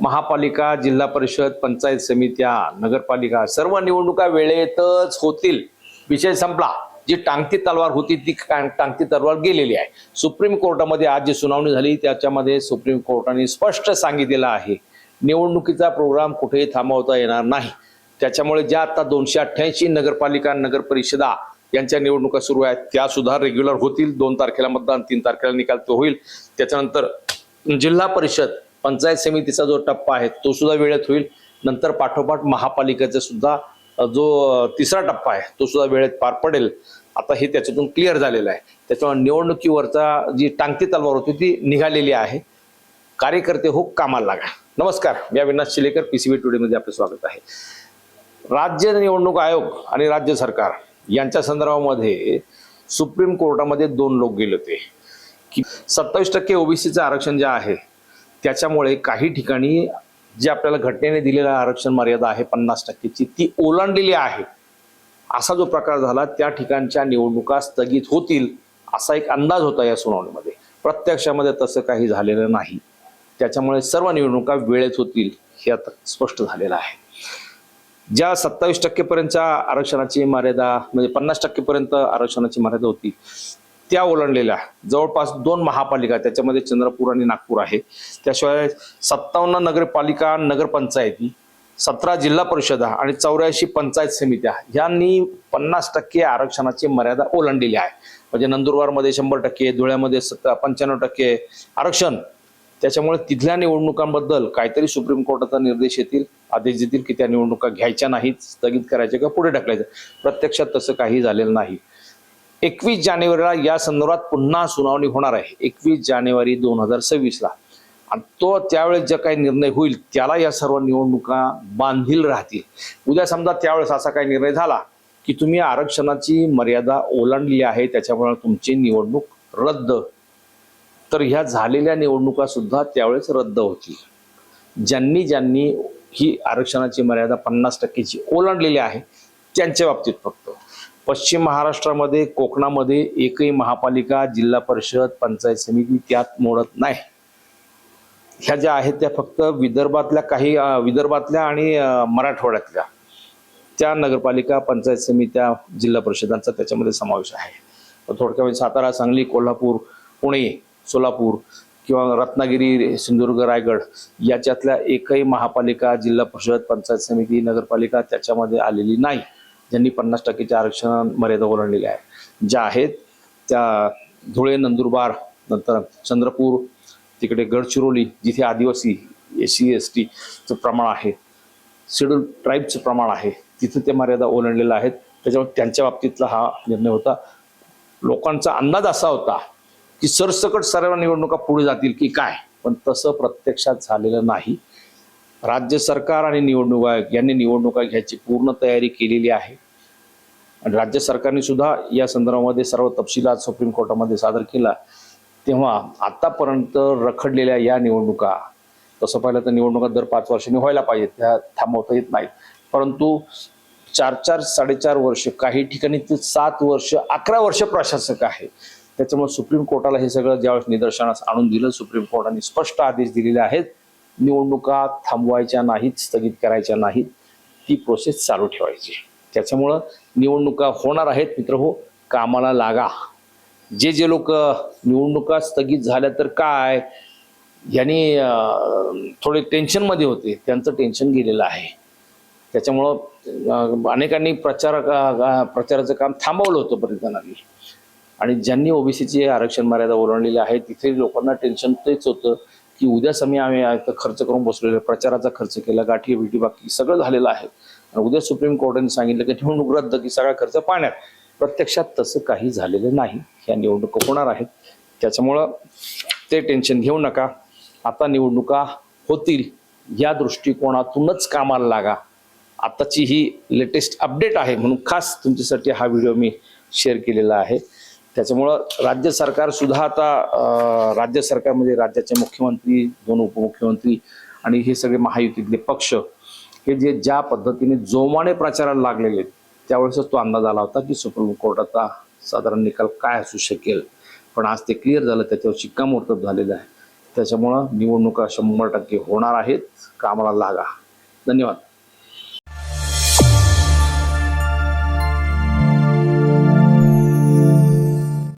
महापालिका, जिल्हा परिषद, पंचायत समित्या, नगरपालिका सर्व निवडणुका वेळेतच होतील. विषय संपला. जी टांगती तलवार होती ती टांगती तलवार गेलेली आहे. सुप्रीम कोर्टामध्ये आज जी सुनावणी झाली त्याच्यामध्ये सुप्रीम कोर्टाने स्पष्ट सांगितलेलं आहे निवडणुकीचा प्रोग्राम कुठेही थांबवता येणार नाही. त्याच्यामुळे ज्या आता 288 नगरपालिका, नगर परिषदा यांच्या निवडणुका सुरू आहेत त्या सुद्धा रेग्युलर होतील. 2 तारखेला मतदान, 3 तारखेला निकाल तो होईल. त्याच्यानंतर जिल्हा परिषद, पंचायत समितीचा जो टप्पा आहे तो सुद्धा वेळेत होईल. नंतर पाठोपाठ महापालिकेचा सुद्धा जो तिसरा टप्पा आहे तो सुद्धा वेळेत पार पडेल. आता हे त्याच्यातून क्लिअर झालेलं आहे. त्याच्यामुळे निवडणुकीवरचा जी टांगती तलवार होती ती निघालेली आहे. कार्यकर्ते हो, कामाला लागा. नमस्कार, मी अविनाश चिलेकर, PCB टुडे मध्ये आपलं स्वागत आहे. राज्य निवडणूक आयोग आणि राज्य सरकार यांच्या संदर्भामध्ये सुप्रीम कोर्टामध्ये 2 लोक गेले होते की 27% ओबीसीचं आरक्षण जे आहे त्याच्यामुळे काही ठिकाणी जे आपल्याला घटनेने दिलेलं आरक्षण मर्यादा आहे 50%ची ती ओलांडलेली आहे. असा जो प्रकार झाला त्या ठिकाणच्या निवडणुका स्थगित होतील असा एक अंदाज होता या सुनावणीमध्ये. प्रत्यक्षामध्ये तसं काही झालेलं नाही. त्याच्यामुळे सर्व निवडणुका वेळेत होतील हे आता स्पष्ट झालेलं आहे. ज्या 27% पर्यंतच्या आरक्षणाची मर्यादा म्हणजे 50% पर्यंत आरक्षणाची मर्यादा होती त्या ओलांडलेल्या जवळपास 2 महापालिका, त्याच्यामध्ये चंद्रपूर आणि नागपूर आहे. त्याशिवाय 57 नगरपालिका, नगरपंचायती, 17 जिल्हा परिषदा आणि 84 पंचायत समित्या यांनी 50% आरक्षणाची मर्यादा ओलांडलेली आहे. म्हणजे नंदुरबारमध्ये 100%, धुळ्यामध्ये 95% आरक्षण. त्याच्यामुळे तिथल्या निवडणुकांबद्दल काहीतरी सुप्रीम कोर्टाचा निर्देश येतील, आदेश देतील की त्या निवडणुका घ्यायच्या नाहीत, स्थगित करायच्या किंवा पुढे ढकलायचं. प्रत्यक्षात तसं काही झालेलं नाही. 21 जानेवारीला या संदर्भात पुन्हा सुनावणी होणार आहे. 21 जानेवारी 2026ला. आणि तो त्यावेळेस जे काही निर्णय होईल त्याला या सर्व निवडणुका बांधील राहतील. उद्या समजा त्यावेळेस असा काही निर्णय झाला की तुम्ही आरक्षणाची मर्यादा ओलांडली आहे त्याच्यामुळे तुमची निवडणूक रद्द, तर ह्या झालेल्या निवडणुका सुद्धा त्यावेळेस रद्द होतील. ज्यांनी ही आरक्षणाची मर्यादा 50%ची ओलांडलेली आहे त्यांच्या बाबतीत फक्त. पश्चिम महाराष्ट्रामध्ये, कोकणामध्ये एकही महापालिका, जिल्हा परिषद, पंचायत समिती त्यात मोडत नाही. ह्या ज्या आहेत त्या फक्त विदर्भातल्या आणि मराठवाड्यातल्या त्या नगरपालिका, पंचायत समित्या, जिल्हा परिषदांचा त्याच्यामध्ये समावेश आहे. थोडक्यात सातारा, सांगली, कोल्हापूर, पुणे, सोलापूर किंवा रत्नागिरी, सिंधुदुर्ग, रायगड याच्यातल्या एकही महापालिका, जिल्हा परिषद, पंचायत समिती, नगरपालिका त्याच्यामध्ये आलेली नाही ज्यांनी 50%चे आरक्षण मर्यादा ओलांडलेली आहे. ज्या आहेत त्या धुळे, नंदुरबार, नंतर चंद्रपूर, तिकडे गडचिरोली जिथे आदिवासी, SC STचं प्रमाण आहे, शेड्यूल ट्राईबचं प्रमाण आहे, तिथे ते मर्यादा ओलांडलेल्या आहेत. त्याच्यामुळे त्यांच्या बाबतीतला हा निर्णय होता. लोकांचा अंदाज असा होता की सरसकट सर्व निवडणुका पुढे जातील की काय, पण तसं प्रत्यक्षात झालेलं नाही. राज्य सरकार आणि निवडणूक आयोग यांनी निवडणुका घ्यायची पूर्ण तयारी केलेली आहे. आणि राज्य सरकारने सुद्धा या संदर्भामध्ये सर्व तपशील आज सुप्रीम कोर्टामध्ये सादर केला. तेव्हा आतापर्यंत रखडलेल्या या निवडणुका, तसं पाहिलं तर निवडणुका दर 5 वर्षांनी व्हायला पाहिजेत, त्या थांबवता येत नाहीत. परंतु 4-4, 4.5 वर्ष, काही ठिकाणी ते 7 वर्ष, 11 वर्ष प्रशासक आहे. त्याच्यामुळे सुप्रीम कोर्टाला हे सगळं ज्यावेळेस निदर्शनास आणून दिलं, सुप्रीम कोर्टाने स्पष्ट आदेश दिलेले आहेत निवडणुका थांबवायच्या नाहीत, स्थगित करायच्या नाहीत, ती प्रोसेस चालू ठेवायची. त्याच्यामुळं निवडणुका होणार आहेत. मित्र हो, कामाला लागा. जे लोक निवडणुका स्थगित झाल्या तर काय यांनी थोडे टेन्शनमध्ये होते, त्यांचं टेन्शन गेलेलं आहे. त्याच्यामुळं अनेकांनी प्रचाराचं काम थांबवलं होतं बरेच. आणि ज्यांनी ओबीसीची आरक्षण मर्यादा ओलांडलेली आहे तिथे लोकांना टेन्शन तेच होतं की उद्या समय आम्ही खर्च करून बसलेलो, प्रचाराचा खर्च केला, गाठी भेटी बाकी सगळं झालेलं आहे, आणि उद्या सुप्रीम कोर्टाने सांगितलं की निवडणूक रद्द की सगळा खर्च पाण्यात. प्रत्यक्षात तसं काही झालेलं नाही. ह्या निवडणुका होणार आहेत. त्याच्यामुळं ते टेन्शन घेऊ नका. आता निवडणुका होतील या दृष्टिकोनातूनच कामाला लागा. आताची ही लेटेस्ट अपडेट आहे म्हणून खास तुमच्यासाठी हा व्हिडिओ मी शेअर केलेला आहे. त्याच्यामुळं राज्य सरकार सुद्धा आता राज्य सरकार म्हणजे राज्याचे मुख्यमंत्री, 2 उपमुख्यमंत्री आणि हे सगळे महायुतीतले पक्ष हे जे ज्या पद्धतीने जोमाने प्रचाराला लागलेले त्यावेळेसच तो अंदाज आला होता की सुप्रीम कोर्टाचा साधारण निकाल काय असू शकेल. पण आज ते क्लिअर झालं, त्याच्यावर शिक्कामोर्तब झालेलं आहे. त्याच्यामुळं निवडणुका 100% होणार आहेत. कामाला लागा. धन्यवाद.